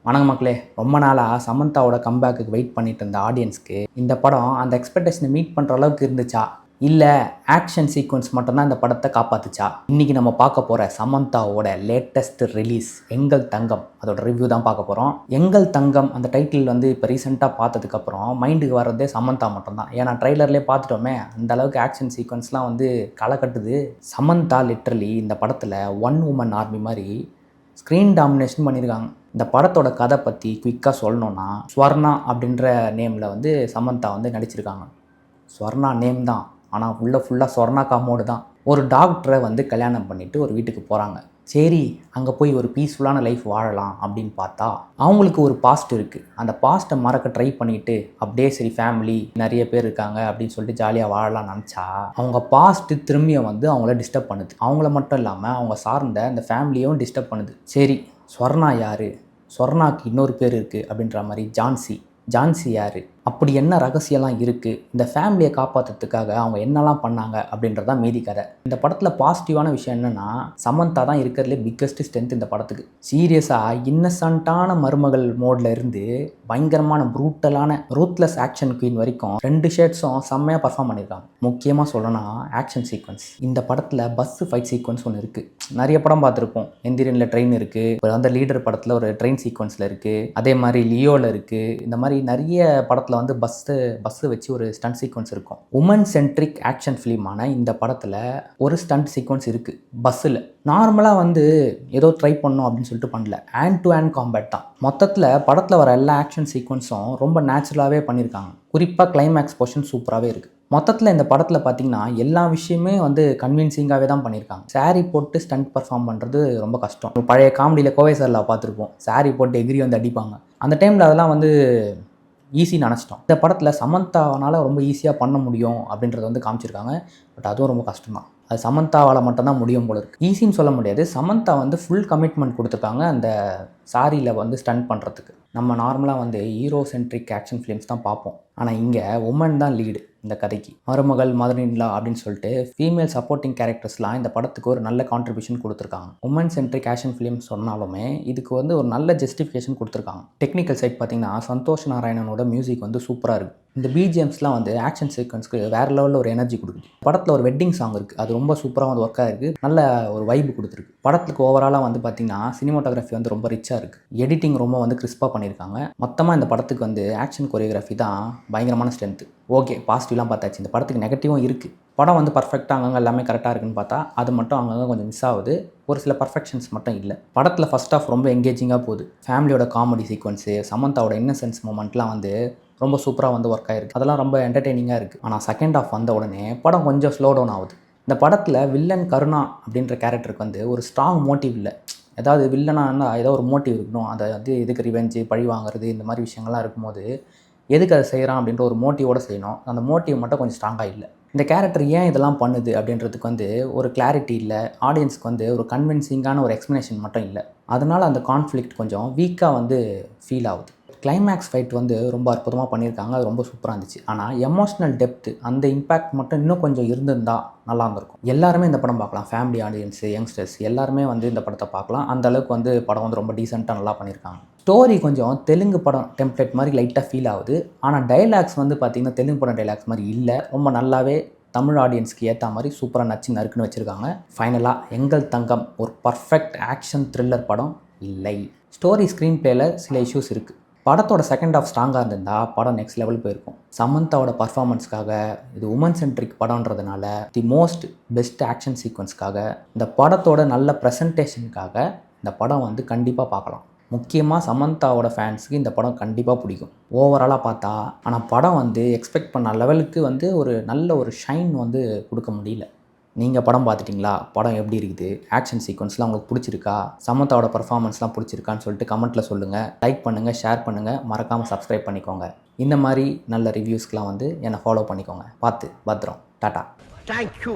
வணக்கம் மக்களே. ரொம்ப நாளாக சமந்தாவோட கம்பேக்கு வெயிட் பண்ணிட்டு இருந்த ஆடியன்ஸ்க்கு இந்த படம் அந்த எக்ஸ்பெக்டேஷனை மீட் பண்ணுற அளவுக்கு இருந்துச்சா, இல்லை ஆக்ஷன் சீக்வன்ஸ் மட்டும்தான் இந்த படத்தை காப்பாத்துச்சா? இன்றைக்கி நம்ம பார்க்க போகிற சமந்தாவோட லேட்டஸ்ட் ரிலீஸ் எங்கள் தங்கம், அதோட ரிவ்யூ தான் பார்க்க போகிறோம். எங்கள் தங்கம் அந்த டைட்டில் வந்து இப்போ ரீசெண்டாக பார்த்ததுக்கப்புறம் மைண்டுக்கு வர்றதே சமந்தா மட்டும்தான். ஏன்னா ட்ரைலர்லேயே பார்த்துட்டோமே, அந்த அளவுக்கு ஆக்ஷன் சீக்வன்ஸ்லாம் வந்து களை கட்டுது. சமந்தா லிட்ரலி இந்த படத்தில் ஒன் உமன் ஆர்மி மாதிரி ஸ்க்ரீன் டாமினேஷன் பண்ணியிருக்காங்க. இந்த படத்தோட கதை பற்றி குயிக்காக சொல்லணுன்னா, ஸ்வர்ணா அப்படின்ற நேமில் வந்து சமந்தா வந்து நடிச்சிருக்காங்க. ஸ்வர்ணா நேம் தான், ஆனால் ஃபுல்லாக ஸ்வர்ணா காமோடு தான். ஒரு டாக்டரை வந்து கல்யாணம் பண்ணிவிட்டு ஒரு வீட்டுக்கு போகிறாங்க. சரி, அங்கே போய் ஒரு பீஸ்ஃபுல்லான லைஃப் வாழலாம் அப்படின்னு பார்த்தா அவங்களுக்கு ஒரு பாஸ்ட் இருக்குது. அந்த பாஸ்ட்டை மறக்க ட்ரை பண்ணிவிட்டு அப்படியே சரி ஃபேமிலி நிறைய பேர் இருக்காங்க அப்படின்னு சொல்லிட்டு ஜாலியாக வாழலாம்னு நினச்சா அவங்க பாஸ்ட்டு திரும்பியும் வந்து அவங்கள டிஸ்டர்ப் பண்ணுது. அவங்கள மட்டும் இல்லாமல் அவங்க சார்ந்த அந்த ஃபேமிலியும் டிஸ்டர்ப் பண்ணுது. சரி, ஸ்வர்ணா யார், ஸ்வர்ணாக்கு இன்னொரு பேர் இருக்குது அப்படின்ற மாதிரி ஜான்சி யார், அப்படி என்ன ரகசியம்லாம் இருக்குது, இந்த ஃபேமிலியை காப்பாற்றுறதுக்காக அவங்க என்னெல்லாம் பண்ணாங்க அப்படின்றதான் மீதி கதை. இந்த படத்தில் பாசிட்டிவான விஷயம் என்னென்னா, சமந்தா தான் இருக்கிறதுலே பிக்கஸ்ட் ஸ்ட்ரென்த் இந்த படத்துக்கு. சீரியஸாக இன்னசென்ட்டான மருமகள் மோடில் இருந்து பயங்கரமான ப்ரூட்டலான ரூத்லெஸ் ஆக்ஷன் குயின் வரைக்கும் ரெண்டு ஷேட்ஸும் செம்மையாக பர்ஃபார்ம் பண்ணியிருக்காங்க. முக்கியமாக சொல்லணும்னா ஆக்ஷன் சீக்வன்ஸ். இந்த படத்தில் பஸ் ஃபைட் சீக்வன்ஸ் ஒன்று இருக்குது. நிறைய படம் பார்த்துருப்போம். எந்திரனில் ட்ரெயின் இருக்குது, இப்போ வந்து லீடர் படத்தில் ஒரு ட்ரெயின் சீக்வன்ஸில் இருக்குது, அதே மாதிரி லியோவில் இருக்குது. இந்த மாதிரி நிறைய படத்தில் வந்து பஸ்ஸு வச்சு ஒரு ஸ்டண்ட் சீக்வன்ஸ் இருக்கும். உமன் சென்ட்ரிக் ஆக்ஷன் ஃபிலிமான இந்த படத்தில் ஒரு ஸ்டண்ட் சீக்வன்ஸ் இருக்குது பஸ்ஸில். நார்மலாக வந்து ஏதோ ட்ரை பண்ணோம் அப்படின்னு சொல்லிட்டு பண்ணல, ஹேண்ட் டு ஹேண்ட் காம்பேட் தான். மொத்தத்தில் படத்தில் வர எல்லா ஆக்ஷன் சீக்வன்ஸும் ரொம்ப நேச்சுரலாகவே பண்ணியிருக்காங்க. குறிப்பாக கிளைமேக்ஸ் போர்ஷன் சூப்பராகவே இருக்குது. மொத்தத்தில் இந்த படத்தில் பார்த்தீங்கன்னா எல்லா விஷயமே வந்து கன்வின்சிங்காகவே தான் பண்ணியிருக்காங்க. சாரீ போட்டு ஸ்டண்ட் பர்ஃபார்ம் பண்ணுறது ரொம்ப கஷ்டம். பழைய காமெடியில் கோவை சாரில் பார்த்துருப்போம், சாரீ போட்டு எகிரி வந்து அடிப்பாங்க. அந்த டைமில் அதெல்லாம் வந்து ஈஸின்னு நினச்சிட்டோம். இந்த படத்தில் சமந்தாவால் ரொம்ப ஈஸியாக பண்ண முடியும் அப்படின்றத வந்து காமிச்சிருக்காங்க. பட் அதுவும் ரொம்ப கஷ்டம் தான். அது சமந்தாவால் மட்டும்தான் முடியும் போல இருக்குது. ஈஸின்னு சொல்ல முடியாது. சமந்தா வந்து ஃபுல் கமிட்மெண்ட் கொடுத்துருக்காங்க அந்த சாரியில் வந்து ஸ்டண்ட் பண்ணுறதுக்கு. நம்ம நார்மலாக வந்து ஹீரோ சென்ட்ரிக் ஆக்ஷன் ஃபிலிம்ஸ் தான் பார்ப்போம். ஆனால் இங்கே உமன் தான் லீடு இந்த கதைக்கு. மருமகள், மதர்-இன்-லா அப்படின்னு சொல்லிட்டு ஃபீமேல் சப்போர்ட்டிங் கேரக்டர்ஸ்லாம் இந்த படத்துக்கு ஒரு நல்ல கான்ட்ரிபியூஷன் கொடுத்துருக்காங்க. உமன் சென்ட்ரிக் ஆக்ஷன் ஃபிலிம் சொன்னாலுமே இதுக்கு வந்து ஒரு நல்ல ஜஸ்டிஃபிகேஷன் கொடுத்துருக்காங்க. டெக்னிக்கல் சைட் பார்த்தீங்கன்னா சந்தோஷ் நாராயணனோட மியூசிக் வந்து சூப்பராக இருக்குது. இந்த பிஜிஎம்ஸ்லாம் வந்து ஆக்ஷன் சீக்வன்ஸ்க்கு வேறு லெவலில் ஒரு எனர்ஜி கொடுக்குது. படத்தில் ஒரு வெட்டிங் சாங் இருக்குது, அது ரொம்ப சூப்பராக வந்து ஒர்க்காக இருக்குது. நல்ல ஒரு வைப்பு கொடுத்துருக்கு. படத்துக்கு ஓவராலாக வந்து பார்த்திங்கன்னா சினிமாட்டோகிராஃபி வந்து ரொம்ப ரிச்சாக இருக்குது. எடிட்டிங் ரொம்ப வந்து கிறிஸ்பாக பண்ணியிருக்காங்க. மொத்தமாக இந்த படத்துக்கு வந்து ஆக்ஷன் கொரியோகிராஃபி தான் பயங்கரமான ஸ்ட்ரென்த்து. ஓகே, பாசிட்டிவ்லாம் பார்த்தாச்சு. இந்த படத்துக்கு நெகட்டிவும் இருக்குது. படம் வந்து பர்ஃபெக்டாக அங்கங்கே எல்லாமே கரெக்டாக இருக்குன்னு பார்த்தா அது மட்டும் அங்கங்கே கொஞ்சம் மிஸ் ஆகுது. ஒரு சில பர்ஃபெக்ஷன்ஸ் மட்டும் இல்லை. படத்தில் ஃபஸ்ட் ஆஃப் ரொம்ப எங்கேஜிங்காக போகுது. ஃபேமிலியோட காமெடி சீக்வன்ஸு, சமந்தாவோட இன்னசென்ஸ் மூமெண்ட்லாம் வந்து ரொம்ப சூப்பராக வந்து ஒர்க் ஆகிருக்கு. அதெல்லாம் ரொம்ப என்டர்டெய்னிங்காக இருக்குது. ஆனால் செகண்ட் ஆஃப் வந்த உடனே படம் கொஞ்சம் ஸ்லோ டவுன் ஆகுது. இந்த படத்தில் வில்லன் கருணா அப்படின்ற கேரக்டருக்கு வந்து ஒரு ஸ்ட்ராங் மோட்டிவ் இல்லை. ஏதாவது வில்லனாக ஏதோ ஒரு மோட்டிவ் இருக்கணும். அதை வந்து எதுக்கு ரிவெஞ்சு, பழி வாங்குறது, இந்த மாதிரி விஷயங்கள்லாம் இருக்கும்போது எதுக்கு அதை செய்கிறான் அப்படின்ற ஒரு மோட்டிவோடு செய்யணும். அந்த மோட்டிவ் மட்டும் கொஞ்சம் ஸ்ட்ராங்காக இல்லை. இந்த கேரக்டர் ஏன் இதெல்லாம் பண்ணுது அப்படின்றதுக்கு வந்து ஒரு கிளாரிட்டி இல்லை. ஆடியன்ஸ்க்கு வந்து ஒரு கன்வின்சிங்கான ஒரு எக்ஸ்ப்ளனேஷன் மட்டும் இல்லை. அதனால் அந்த கான்ஃப்ளிக்ட் கொஞ்சம் வீக்காக வந்து ஃபீல் ஆகுது. கிளைமேக்ஸ் ஃபைட் வந்து ரொம்ப அற்புதமாக பண்ணியிருக்காங்க. அது ரொம்ப சூப்பராக இருந்துச்சு. ஆனால் எமோஷ்னல் டெப்த்து, அந்த இம்பேக்ட் மட்டும் இன்னும் கொஞ்சம் இருந்திருந்தால் நல்லா இருந்திருக்கும். எல்லாருமே இந்த படம் பார்க்கலாம். ஃபேமிலி ஆடியன்ஸு, யங்ஸ்டர்ஸ் எல்லாருமே வந்து இந்த படத்தை பார்க்கலாம். அந்தளவுக்கு வந்து படம் வந்து ரொம்ப டீசெண்டாக நல்லா பண்ணியிருக்காங்க. ஸ்டோரி கொஞ்சம் தெலுங்கு படம் டெம்ப்ளேட் மாதிரி லைட்டாக ஃபீல் ஆகுது. ஆனால் டைலாக்ஸ் வந்து பார்த்திங்கன்னா தெலுங்கு படம் டைலாக்ஸ் மாதிரி இல்லை. ரொம்ப நல்லாவே தமிழ் ஆடியன்ஸ்க்கு ஏற்ற மாதிரி சூப்பராக நறுக்குன்னு வச்சுருக்காங்க. ஃபைனலாக எங்கள் தங்கம் ஒரு பர்ஃபெக்ட் ஆக்ஷன் த்ரில்லர் படம் இல்லை. ஸ்டோரி ஸ்க்ரீன் பிளேயில் சில இஷ்யூஸ் இருக்குது. படத்தோட செகண்ட் ஆஃப் ஸ்ட்ராங்காக இருந்திருந்தால் படம் நெக்ஸ்ட் லெவல் போயிருக்கும். சமந்தாவோட பர்ஃபார்மன்ஸ்க்காக, இது உமன் சென்ட்ரிக் படம்ன்றதுனால, தி மோஸ்ட் பெஸ்ட் ஆக்ஷன் சீக்வன்ஸ்க்காக, இந்த படத்தோட நல்ல ப்ரெசன்டேஷனுக்காக இந்த படம் வந்து கண்டிப்பாக பார்க்கலாம். முக்கியமாக சமந்தாவோட ஃபேன்ஸுக்கு இந்த படம் கண்டிப்பாக பிடிக்கும். ஓவராலாக பார்த்தா ஆனால் படம் வந்து எக்ஸ்பெக்ட் பண்ண லெவலுக்கு வந்து ஒரு நல்ல ஒரு ஷைன் வந்து கொடுக்க முடியல. நீங்கள் படம் பார்த்துட்டிங்களா? படம் எப்படி இருக்குது? ஆக்ஷன் சீக்வன்ஸ்லாம் உங்களுக்கு பிடிச்சிருக்கா? சமந்தாவோட பர்ஃபார்மன்ஸ்லாம் பிடிச்சிருக்கான்னு சொல்லிட்டு கமெண்ட்டில் சொல்லுங்கள். லைக் பண்ணுங்கள், ஷேர் பண்ணுங்கள், மறக்காமல் சப்ஸ்கிரைப் பண்ணிக்கோங்க. இந்த மாதிரி நல்ல ரிவ்யூஸ்க்கெலாம் வந்து என்னை ஃபாலோ பண்ணிக்கோங்க. பார்த்து பத்திரம். டாட்டா. தேங்க்யூ.